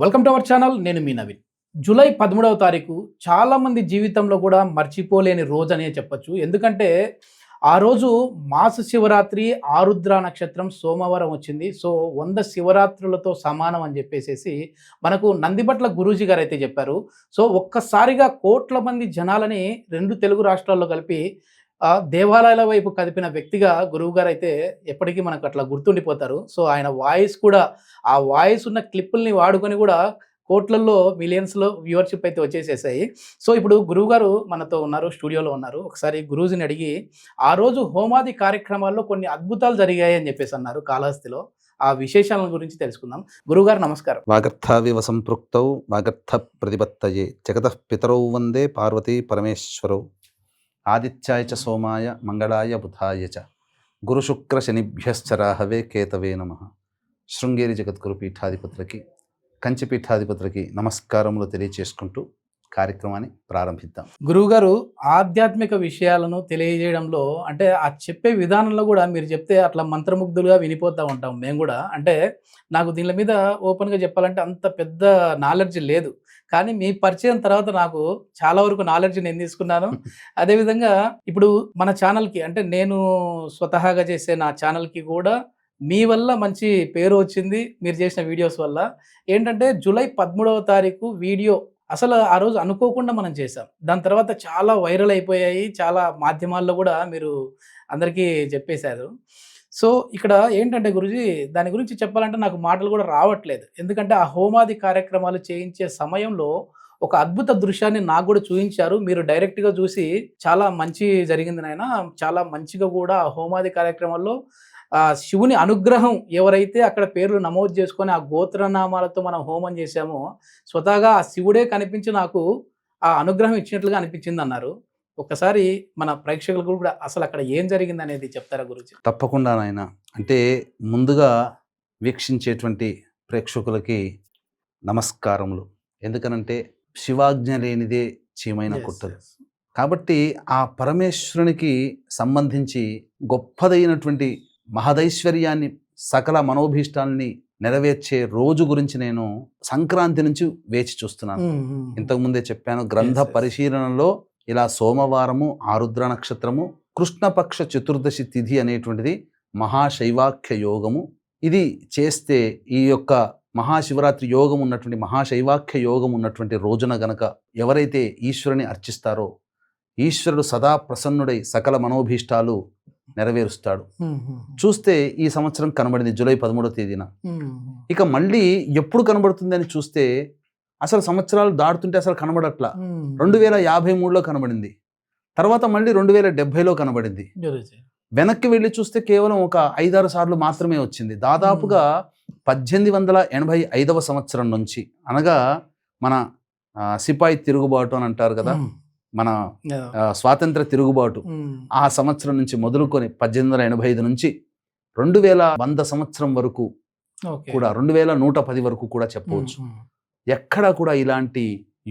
Welcome to our channel. నేను మీ Naveen. July 13వ తారీఖు చాలామంది జీవితంలో కూడా మర్చిపోలేని రోజు అనే చెప్పొచ్చు. ఎందుకంటే ఆ రోజు మాస శివరాత్రి, ఆరుద్ర నక్షత్రం సోమవారం వచ్చింది. సో 100 శివరాత్రులతో సమానం అని చెప్పేసేసి మనకు నందిబట్ల గురూజీ గారైతే చెప్పారు. సో ఒక్కసారిగా కోట్ల మంది జనాలని 2 తెలుగు రాష్ట్రాల్లో కలిపి దేవాలయాల వైపు కదిపిన వ్యక్తిగా గురువుగారైతే ఎప్పటికీ మనకు అట్లా గుర్తుండిపోతారు. సో ఆయన వాయిస్ కూడా ఆ వాయిస్ ఉన్న క్లిప్పుల్ని వాడుకొని కూడా కోట్లల్లో, మిలియన్స్‌లో వ్యూవర్‌షిప్ అయితే వచ్చేసేసాయి. సో ఇప్పుడు గురువుగారు మనతో ఉన్నారు, స్టూడియోలో ఉన్నారు. ఒకసారి గురూజీని అడిగి ఆ రోజు హోమాది కార్యక్రమాల్లో కొన్ని అద్భుతాలు జరిగాయి అని చెప్పేసి అన్నారు కాళహస్తిలో. ఆ విశేషాల గురించి తెలుసుకుందాం. గురువుగారు నమస్కారం. వాగర్థావివ సంపృక్తౌ వాగర్థ ప్రతిపత్తయే జగతః పితరౌ వందే పార్వతీ పరమేశ్వరౌ ఆదిత్యాయ చ సోమాయ మంగళాయ బుధాయ చ గురుశుక్ర శనిభ్యశ్చ రాహవే కేతవే నమః. శృంగేరి జగద్గురు పీఠాధిపతులకి, కంచి పీఠాధిపతులకి నమస్కారములు తెలియచేసుకుంటూ కార్యక్రమాన్ని ప్రారంభిద్దాం. గురువుగారు ఆధ్యాత్మిక విషయాలను తెలియజేయడంలో అంటే ఆ చెప్పే విధానంలో కూడా మీరు చెప్తే అట్లా మంత్రముగ్ధులుగా వినిపోతూ ఉంటాం మేము కూడా. అంటే నాకు దీని మీద ఓపెన్గా చెప్పాలంటే అంత పెద్ద నాలెడ్జ్ లేదు. కానీ మీ పరిచయం తర్వాత నాకు చాలా వరకు నాలెడ్జ్ నేను తీసుకున్నాను. అదేవిధంగా ఇప్పుడు మన ఛానల్కి అంటే నేను స్వతహాగా చేసే నా ఛానల్కి కూడా మీ వల్ల మంచి పేరు వచ్చింది. మీరు చేసిన వీడియోస్ వల్ల. ఏంటంటే జూలై 13వ తారీఖు వీడియో అసలు ఆ రోజు అనుకోకుండా మనం చేసాం. దాని తర్వాత చాలా వైరల్ అయిపోయాయి. చాలా మాధ్యమాల్లో కూడా మీరు అందరికీ చెప్పేశారు. సో ఇక్కడ ఏంటంటే గురూజీ దాని గురించి చెప్పాలంటే నాకు మాటలు కూడా రావట్లేదు. ఎందుకంటే ఆ హోమాది కార్యక్రమాలు చేయించే సమయంలో ఒక అద్భుత దృశ్యాన్ని నాకు కూడా చూయించారు. మీరు డైరెక్ట్‌గా చూసి చాలా మంచి జరిగింది నాయన. చాలా మంచిగా కూడా ఆ హోమాది కార్యక్రమాల్లో శివుని అనుగ్రహం ఎవరైతే అక్కడ పేర్లు నమోదు చేసుకొని ఆ గోత్రనామాలతో మనం హోమం చేశామో స్వతహాగా ఆ శివుడే కనిపించి నాకు ఆ అనుగ్రహం ఇచ్చినట్లుగా అనిపించిందన్నారు. ఒక్కసారి మన ప్రేక్షకులకు కూడా అసలు అక్కడ ఏం జరిగిందనేది చెప్తారా గురూజీ? తప్పకుండా నాయన. అంటే ముందుగా వీక్షించేటువంటి ప్రేక్షకులకి నమస్కారములు. ఎందుకనంటే శివాజ్ఞ లేనిదే చీమైన కుట్టదు. కాబట్టి ఆ పరమేశ్వరునికి సంబంధించి గొప్పదైనటువంటి మహదైశ్వర్యాన్ని, సకల మనోభీష్టాలని నెరవేర్చే రోజు గురించి నేను సంక్రాంతి నుంచి వేచి చూస్తున్నాను. ఇంతకుముందే చెప్పాను, గ్రంథ పరిశీలనలో ఇలా సోమవారము, ఆరుద్ర నక్షత్రము, కృష్ణపక్ష చతుర్దశి తిథి అనేటువంటిది మహాశైవాఖ్య యోగము. ఇది చేస్తే ఈ యొక్క మహాశివరాత్రి యోగం ఉన్నటువంటి, మహాశైవాఖ్య యోగం ఉన్నటువంటి రోజున గనక ఎవరైతే ఈశ్వరుని అర్చిస్తారో ఈశ్వరుడు సదా ప్రసన్నుడై సకల మనోభీష్టాలు నెరవేరుస్తాడు. చూస్తే ఈ సంవత్సరం కనబడింది జూలై 13వ తేదీన. ఇక మళ్ళీ ఎప్పుడు కనబడుతుంది అని చూస్తే అసలు సంవత్సరాలు దాటుతుంటే అసలు కనబడట్లా. 2053లో కనబడింది, తర్వాత మళ్ళీ 2070లో కనబడింది. వెనక్కి వెళ్ళి చూస్తే కేవలం ఒక 5-6 సార్లు మాత్రమే వచ్చింది. దాదాపుగా 1885వ సంవత్సరం నుంచి, అనగా మన సిపాయి తిరుగుబాటు అని అంటారు కదా, మన స్వాతంత్ర తిరుగుబాటు, ఆ సంవత్సరం నుంచి మొదలుకొని 1885 నుంచి 2100 సంవత్సరం వరకు కూడా, 2110 వరకు కూడా చెప్పవచ్చు, ఎక్కడా కూడా ఇలాంటి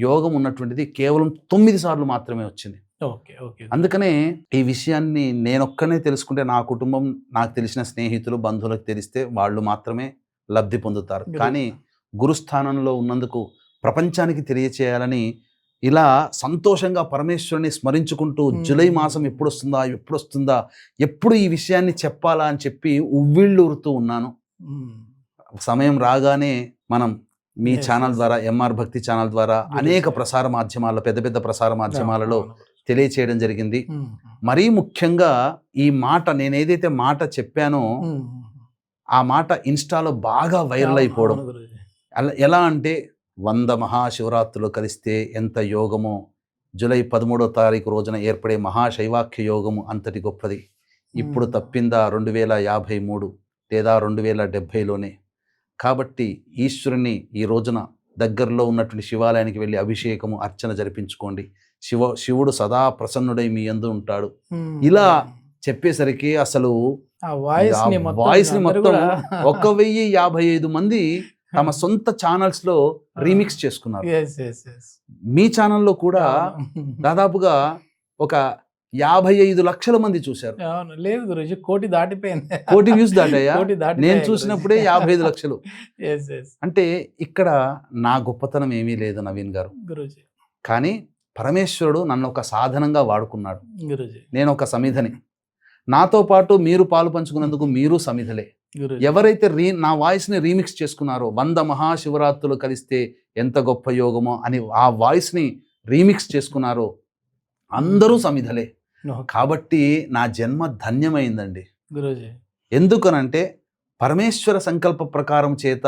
యోగం ఉన్నటువంటిది కేవలం 9 సార్లు మాత్రమే వచ్చింది. అందుకనే ఈ విషయాన్ని నేనొక్కనే తెలుసుకుంటే, నా కుటుంబం, నాకు తెలిసిన స్నేహితులు, బంధువులకు తెలిస్తే వాళ్ళు మాత్రమే లబ్ధి పొందుతారు. కానీ గురుస్థానంలో ఉన్నందుకు ప్రపంచానికి తెలియచేయాలని ఇలా సంతోషంగా పరమేశ్వరుని స్మరించుకుంటూ జూలై మాసం ఎప్పుడొస్తుందా, ఎప్పుడు ఈ విషయాన్ని చెప్పాలా అని చెప్పి ఉవ్విళ్ళూరుతూ ఉన్నాను. సమయం రాగానే మనం మీ ఛానల్ ద్వారా, ఎంఆర్ భక్తి ఛానల్ ద్వారా అనేక ప్రసార మాధ్యమాల్లో, పెద్ద పెద్ద ప్రసార మాధ్యమాలలో తెలియచేయడం జరిగింది. మరీ ముఖ్యంగా ఈ మాట, నేను ఏదైతే మాట చెప్పానో ఆ మాట ఇన్స్టాలో బాగా వైరల్ అయిపోవడం. ఎలా అంటే 100 మహాశివరాత్రులు కలిస్తే ఎంత యోగమో, జూలై 13వ తారీఖు రోజున ఏర్పడే మహాశైవాఖ్య యోగము అంతటి గొప్పది. ఇప్పుడు తప్పిందా 2053 లేదా 2070లోనే. కాబట్టి ఈశ్వరుని ఈ రోజున దగ్గరలో ఉన్నటువంటి శివాలయానికి వెళ్ళి అభిషేకము, అర్చన జరిపించుకోండి. శివుడు సదా ప్రసన్నుడై మీ యందు ఉంటాడు. ఇలా చెప్పేసరికి అసలు వాయిస్ ని మొత్తం 1055 మంది తమ సొంత ఛానల్స్ లో రీమిక్స్ చేసుకున్నారు. మీ ఛానల్లో కూడా దాదాపుగా ఒక 55 లక్షల మంది చూశారు. అవును. లేదు గురూజీ, కోటి దాటిపోయింది. కోటి వ్యూస్ దాటాయా? కోటి నేను దాటిపోయాయి చూసినప్పుడే 55 లక్షలు. యెస్. యెస్. అంటే ఇక్కడ నా గొప్పతనం ఏమీ లేదు నవీన్ గారు. గురూజీ. కానీ పరమేశ్వరుడు నన్ను ఒక సాధనంగా వాడుకున్నాడు. గురూజీ. నేను ఒక సమిధని. నాతో పాటు మీరు పాలు పంచుకున్నందుకు మీరు సమిధలే. గురూజీ. ఎవరైతే నా వాయిస్ని రీమిక్స్ చేసుకున్నారో 100 మహాశివరాత్రులు కలిస్తే ఎంత గొప్ప యోగమో అని ఆ వాయిస్ని రీమిక్స్ చేసుకున్నారో అందరూ సమిధలే. ఓకే. కాబట్టి నా జన్మ ధన్యమైందండి. గురూజీ. ఎందుకనంటే పరమేశ్వర సంకల్ప ప్రకారం చేత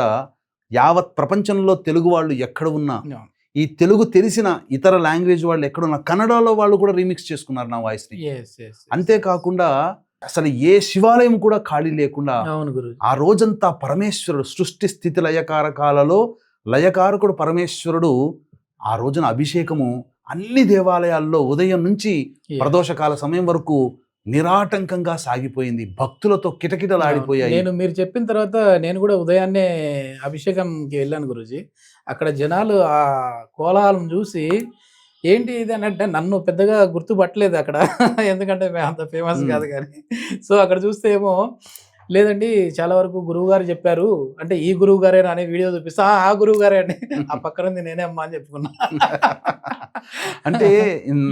యావత్ ప్రపంచంలో తెలుగు వాళ్ళు ఎక్కడ ఉన్నా, అవును. ఈ తెలుగు తెలిసిన ఇతర లాంగ్వేజ్ వాళ్ళు ఎక్కడున్నా, కన్నడలో వాళ్ళు కూడా రీమిక్స్ చేసుకున్నారు నా వాయిస్ని. యెస్. యెస్. అంతేకాకుండా అసలు ఏ శివాలయం కూడా ఖాళీ లేకుండా అవును గురూజీ. ఆ రోజంతా పరమేశ్వరుడు సృష్టి స్థితి లయకారకాలలో లయకారకుడు పరమేశ్వరుడు ఆ రోజున అభిషేకము అన్ని దేవాలయాల్లో ఉదయం నుంచి ప్రదోషకాల సమయం వరకు నిరాటంకంగా సాగిపోయింది. భక్తులతో కిటకిటలాడిపోయాయి. మీరు చెప్పిన తర్వాత నేను కూడా ఉదయాన్నే అభిషేకంకి వెళ్ళాను గురూజీ. అక్కడ జనాలు ఆ కోలాహలం చూసి ఏంటి ఇది అని అంటే నన్ను పెద్దగా గుర్తుపట్టలేదు అక్కడ. ఎందుకంటే మేము అంత ఫేమస్ కాదు కానీ. సో అక్కడ చూస్తే ఏమో లేదండి చాలా వరకు గురువు గారు చెప్పారు అంటే ఈ గురువు గారేనా అని వీడియో చూపిస్తా ఆ గురువు గారే అండి. ఆ పక్కన నేనే అమ్మా అని చెప్పుకున్నా. అంటే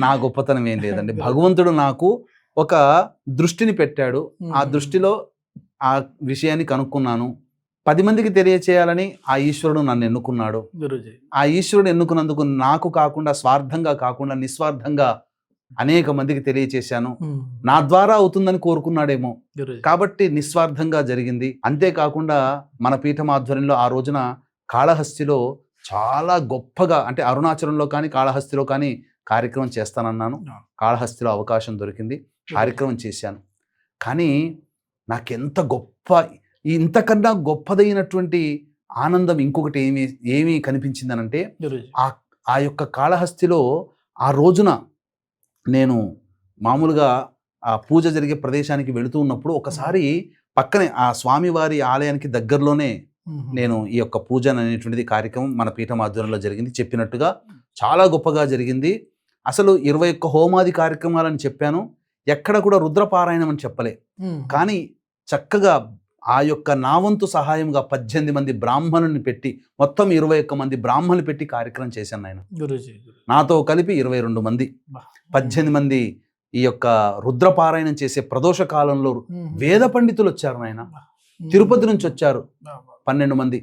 నా గొప్పతనం ఏం లేదండి. భగవంతుడు నాకు ఒక దృష్టిని పెట్టాడు. ఆ దృష్టిలో ఆ విషయాన్ని కనుక్కున్నాను. 10 మందికి తెలియచేయాలని ఆ ఈశ్వరుడు నన్ను ఎన్నుకున్నాడు. గురూజీ. ఆ ఈశ్వరుడు ఎన్నుకున్నందుకు నాకు కాకుండా స్వార్థంగా కాకుండా నిస్వార్థంగా అనేక మందికి తెలియచేశాను. నా ద్వారా అవుతుందని కోరుకున్నాడేమో, కాబట్టి నిస్వార్థంగా జరిగింది. అంతేకాకుండా మన పీఠం ఆధ్వర్యంలో ఆ రోజున కాళహస్తిలో చాలా గొప్పగా అంటే అరుణాచలంలో కానీ కాళహస్తిలో కానీ కార్యక్రమం చేస్తానన్నాను. కాళహస్తిలో అవకాశం దొరికింది, కార్యక్రమం చేశాను. కానీ నాకెంత గొప్ప ఇంతకన్నా గొప్పదైనటువంటి ఆనందం ఇంకొకటి ఏమి కనిపించిందనంటే ఆ యొక్క కాళహస్తిలో ఆ రోజున నేను మామూలుగా ఆ పూజ జరిగే ప్రదేశానికి వెళుతూ ఉన్నప్పుడు ఒకసారి పక్కనే ఆ స్వామివారి ఆలయానికి దగ్గరలోనే నేను ఈ యొక్క పూజ అనేటువంటిది కార్యక్రమం మన పీఠం ఆధ్వర్యంలో జరిగింది. చెప్పినట్టుగా చాలా గొప్పగా జరిగింది. అసలు 21 హోమాది కార్యక్రమాలని చెప్పాను. ఎక్కడ కూడా రుద్రపారాయణం అని చెప్పలే. కానీ చక్కగా ఆ యొక్క నా వంతు సహాయంగా 18 మంది బ్రాహ్మణుని పెట్టి మొత్తం 21 మంది బ్రాహ్మణులు పెట్టి కార్యక్రమం చేశాను ఆయన. నాతో కలిపి 22 మంది 18 మంది ఈ యొక్క రుద్రపారాయణం చేసే ప్రదోష కాలంలో వేద పండితులు వచ్చారు నాయన. తిరుపతి నుంచి వచ్చారు 12 మంది.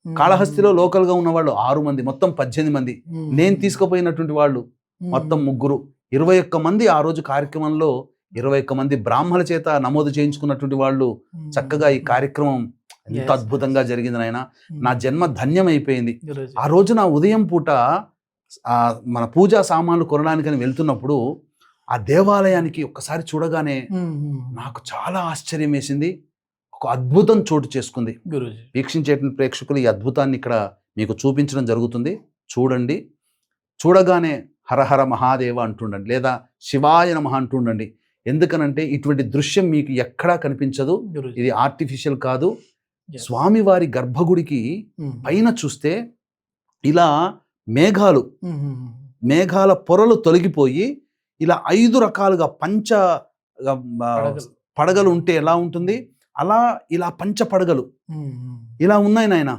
కాళహస్తిలో లోకల్గా ఉన్నవాళ్ళు 6 మంది, మొత్తం 18 మంది. నేను తీసుకుపోయినటువంటి వాళ్ళు మొత్తం 3, 21 మంది. ఆ రోజు కార్యక్రమంలో 21 మంది బ్రాహ్మణుల చేత నమోదు చేయించుకున్నటువంటి వాళ్ళు. చక్కగా ఈ కార్యక్రమం ఎంత అద్భుతంగా జరిగింది నాయన. నా జన్మ ధన్యమైపోయింది. ఆ రోజున ఉదయం పూట మన పూజా సామాన్లు కొనడానికని వెళ్తున్నప్పుడు ఆ దేవాలయానికి ఒక్కసారి చూడగానే నాకు చాలా ఆశ్చర్యం వేసింది. ఒక అద్భుతం చోటు చేసుకుంది. వీక్షించేటువంటి ప్రేక్షకులు ఈ అద్భుతాన్ని ఇక్కడ మీకు చూపించడం జరుగుతుంది. చూడండి. చూడగానే హరహర మహాదేవ అంటుండండి, లేదా శివాయ నమః అంటుండండి. ఎందుకనంటే ఇటువంటి దృశ్యం మీకు ఎక్కడా కనిపించదు. ఇది ఆర్టిఫిషియల్ కాదు. స్వామివారి గర్భగుడికి పైన చూస్తే ఇలా మేఘాల పొరలు తొలగిపోయి ఇలా 5 రకాలుగా పంచ పడగలు ఉంటే ఎలా ఉంటుంది అలా ఇలా పంచ పడగలు ఇలా ఉన్నాయి నాయన.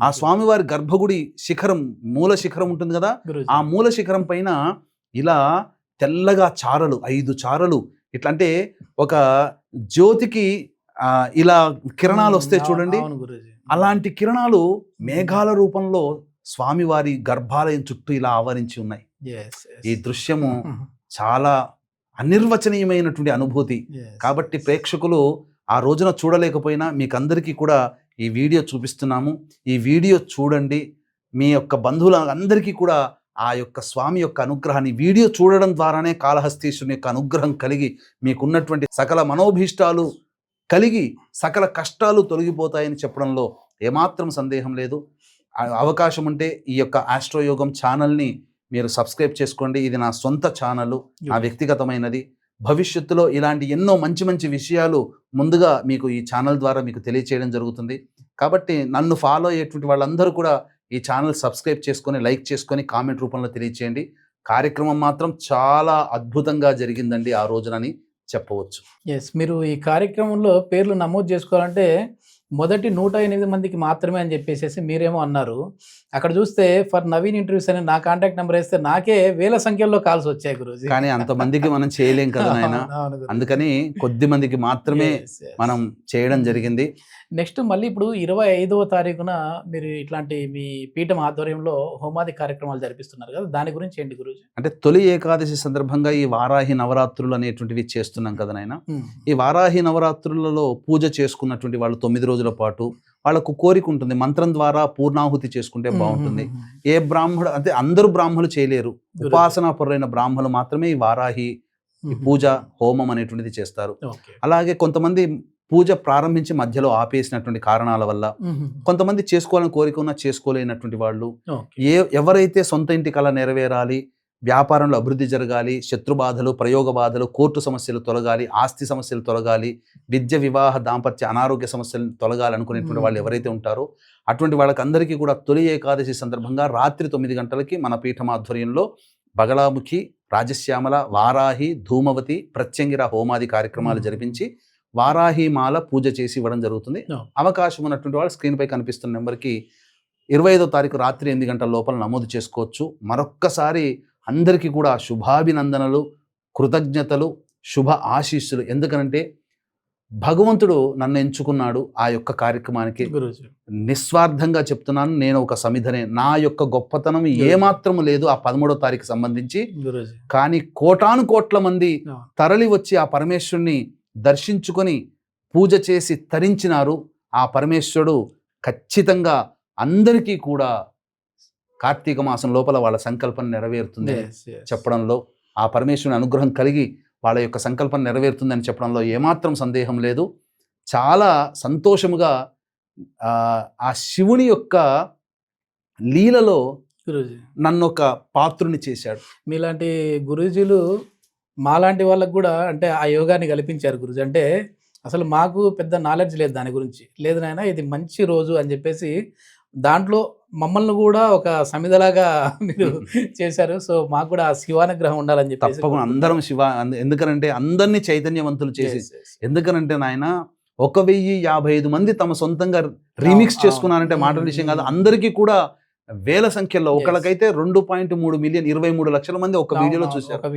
ఆ స్వామివారి గర్భగుడి శిఖరం, మూల శిఖరం ఉంటుంది కదా, ఆ మూల శిఖరం పైన ఇలా తెల్లగా చారలు, 5 చారలు ఇట్లా అంటే ఒక జ్యోతికి ఇలా కిరణాలు వస్తే చూడండి, అలాంటి కిరణాలు మేఘాల రూపంలో స్వామివారి గర్భాలయం చుట్టూ ఇలా ఆవరించి ఉన్నాయి. ఈ దృశ్యము చాలా అనిర్వచనీయమైనటువంటి అనుభూతి. కాబట్టి ప్రేక్షకులు ఆ రోజున చూడలేకపోయినా మీకందరికీ కూడా ఈ వీడియో చూపిస్తున్నాము. ఈ వీడియో చూడండి. మీ యొక్క బంధువులందరికీ కూడా ఆ యొక్క స్వామి యొక్క అనుగ్రహాన్ని వీడియో చూడడం ద్వారానే కాళహస్తీశ్వరుని యొక్క అనుగ్రహం కలిగి మీకున్నటువంటి సకల మనోభీష్టాలు కలిగి సకల కష్టాలు తొలగిపోతాయని చెప్పడంలో ఏమాత్రం సందేహం లేదు. అవకాశం ఉంటే ఈ యొక్క ఆస్ట్రోయోగం ఛానల్ని మీరు సబ్స్క్రైబ్ చేసుకోండి. ఇది నా సొంత ఛానల్, నా వ్యక్తిగతమైనది. భవిష్యత్తులో ఇలాంటి ఎన్నో మంచి మంచి విషయాలు ముందుగా మీకు ఈ ఛానల్ ద్వారా మీకు తెలియచేయడం జరుగుతుంది. కాబట్టి నన్ను ఫాలో అయ్యేటువంటి వాళ్ళందరూ కూడా ఈ ఛానల్ సబ్స్క్రైబ్ చేసుకొని, లైక్ చేసుకొని, కామెంట్ రూపంలో తెలియచేయండి. కార్యక్రమం మాత్రం చాలా అద్భుతంగా జరిగిందండి ఆ రోజునని చెప్పవచ్చు. ఎస్, మీరు ఈ కార్యక్రమంలో పేర్లు నమోదు చేసుకోవాలంటే మొదటి 108 మందికి మాత్రమే అని చెప్పేసి మీరేమో అన్నారు. అక్కడ చూస్తే ఫర్ నవీన్ ఇంటర్వ్యూస్ అని నా కాంటాక్ట్ నెంబర్ వేస్తే నాకే వేల సంఖ్యలో కాల్స్ వచ్చాయి గురూజీ. కానీ అంతమందికి మనం చేయలేం కదా నాయన. అందుకని కొద్ది మందికి మాత్రమే మనం చేయడం జరిగింది. నెక్స్ట్ మళ్ళీ ఇప్పుడు 25వ తారీఖున మీరు ఇట్లాంటి మీ పీఠం ఆధ్వర్యంలో హోమాది కార్యక్రమాలు జరిపిస్తున్నారు కదా, దాని గురించి ఏంటి గురూజీ? అంటే తొలి ఏకాదశి సందర్భంగా ఈ వారాహి నవరాత్రులు అనేటువంటివి చేస్తున్నాం కదా నాయన. ఈ వారాహి నవరాత్రులలో పూజ చేసుకున్నటువంటి వాళ్ళు 9 రోజుల పాటు వాళ్ళకు కోరిక ఉంటుంది, మంత్రం ద్వారా పూర్ణాహుతి చేసుకుంటే బాగుంటుంది. ఏ బ్రాహ్మడు అంటే అందరూ బ్రాహ్మణులు చేయలేరు, ఉపాసనా పరులైన బ్రాహ్మణులు మాత్రమే ఈ వారాహి పూజ హోమం అనేటువంటిది చేస్తారు. అలాగే కొంతమంది పూజ ప్రారంభించి మధ్యలో ఆపేసినటువంటి కారణాల వల్ల, కొంతమంది చేసుకోవాలని కోరిక ఉన్నా చేసుకోలేనటువంటి వాళ్ళు, ఎవరైతే సొంత ఇంటి కళ నెరవేరాలి, వ్యాపారంలో అభివృద్ధి జరగాలి, శత్రు బాధలు, ప్రయోగ బాధలు, కోర్టు సమస్యలు తొలగాలి, ఆస్తి సమస్యలు తొలగాలి, విద్య, వివాహ, దాంపత్య, అనారోగ్య సమస్యలు తొలగాలి అనుకునేటువంటి వాళ్ళు ఎవరైతే ఉంటారో అటువంటి వాళ్ళకి అందరికీ కూడా తొలి ఏకాదశి సందర్భంగా రాత్రి 9 గంటలకి మన పీఠం ఆధ్వర్యంలో బగలాముఖి, రాజశ్యామల, వారాహి, ధూమవతి, ప్రత్యంగిర హోమాది కార్యక్రమాలు జరిపించి వారాహి మాల పూజ చేసి ఇవ్వడం జరుగుతుంది. అవకాశం ఉన్నటువంటి వాళ్ళు స్క్రీన్ పై కనిపిస్తున్న నెంబర్కి 25వ తారీఖు రాత్రి 8 గంటల లోపల నమోదు చేసుకోవచ్చు. మరొక్కసారి అందరికీ కూడా శుభాభినందనలు, కృతజ్ఞతలు, శుభ ఆశీస్సులు. ఎందుకనంటే భగవంతుడు నన్ను ఎంచుకున్నాడు ఆ యొక్క కార్యక్రమానికి. నిస్వార్థంగా చెప్తున్నాను, నేను ఒక సమిధనే, నా యొక్క గొప్పతనం ఏమాత్రము లేదు ఆ 13వ తారీఖు సంబంధించి. కానీ కోటాను కోట్ల మంది తరలి వచ్చి ఆ పరమేశ్వరుని దర్శించుకొని పూజ చేసి తరించినారు. ఆ పరమేశ్వరుడు ఖచ్చితంగా అందరికీ కూడా కార్తీక మాసం లోపల వాళ్ళ సంకల్పం నెరవేరుతుంది చెప్పడంలో, ఆ పరమేశ్వరుని అనుగ్రహం కలిగి వాళ్ళ యొక్క సంకల్పం నెరవేరుతుందని చెప్పడంలో ఏమాత్రం సందేహం లేదు. చాలా సంతోషముగా ఆ శివుని యొక్క లీలలో నన్ను ఒక పాత్రుని చేశాడు. మీలాంటి గురూజీలు మాలాంటి వాళ్ళకు కూడా అంటే ఆ యోగాన్ని కల్పించారు గురూజీ. అంటే అసలు మాకు పెద్ద నాలెడ్జ్ లేదు దాని గురించి. లేదు నాయన ఇది మంచి రోజు అని చెప్పేసి దాంట్లో మమ్మల్ని కూడా ఒక సమిధలాగా మీరు చేశారు. సో మాకు కూడా ఆ శివానుగ్రహం ఉండాలని చెప్పి తప్పకుండా అందరం ఎందుకనంటే అందరినీ చైతన్యవంతులు చేసి, ఎందుకనంటే నాయన 1055 మంది తమ సొంతంగా రీమిక్స్ చేసుకున్నారంటే మాటల విషయం కాదు. అందరికీ కూడా వేల సంఖ్యలో, ఒకళ్ళకైతే 2.3 మిలియన్ 23 లక్షల మంది ఒక వీడియోలో చూశారు.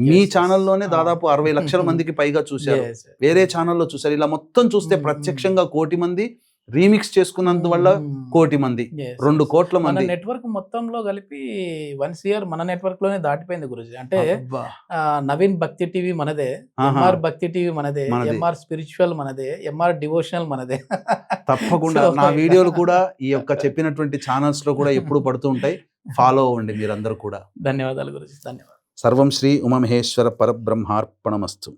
మీ ఛానల్లోనే దాదాపు 60 లక్షల మందికి పైగా చూశారు, వేరే ఛానల్లో చూశారు. ఇలా మొత్తం చూస్తే ప్రత్యక్షంగా 1 కోటి మంది, రీమిక్స్ చేసుకున్నందువల్ల 1 కోటి మంది, 2 కోట్ల మంది. నెట్వర్క్ మొత్తంలో కలిపి 1 year మన నెట్వర్క్ లోనే దాటిపోయింది గురుజీ. అంటే నవీన్ భక్తి టీవీ మనదే, ఎంఆర్ భక్తి టీవీ మనదే, ఎంఆర్ స్పిరిచువల్ మనదే, ఎంఆర్ డివోషనల్ మనదే. తప్పకుండా నా వీడియోలు కూడా ఈ యొక్క చెప్పినటువంటి ఛానల్స్ లో కూడా ఎప్పుడు పడుతూ ఉంటాయి. ఫాలో అవ్వండి మీరందరూ కూడా. ధన్యవాదాలు గురుజీ. ధన్యవాదాలు. సర్వం శ్రీ ఉమామహేశ్వర పరబ్రహ్మార్పణమస్తు.